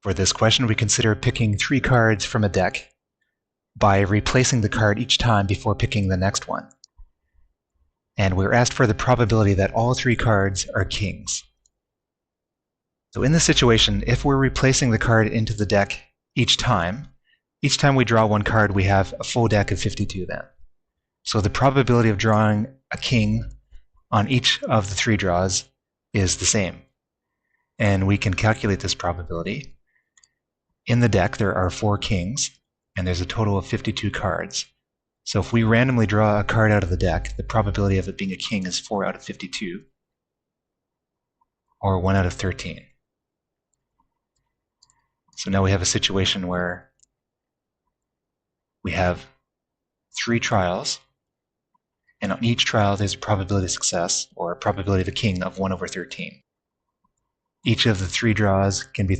For this question, we consider picking 3 cards from a deck by replacing the card each time before picking the next one. And we're asked for the probability that all 3 cards are kings. So in this situation, if we're replacing the card into the deck each time we draw 1 card, we have a full deck of 52 then. So the probability of drawing a king on each of the 3 draws is the same. And we can calculate this probability. In the deck, there are 4 kings, and there's a total of 52 cards. So if we randomly draw a card out of the deck, the probability of it being a king is 4 out of 52, or 1 out of 13. So now we have a situation where we have 3 trials, and on each trial there's a probability of success, or a probability of a king of 1 over 13. Each of the 3 draws can be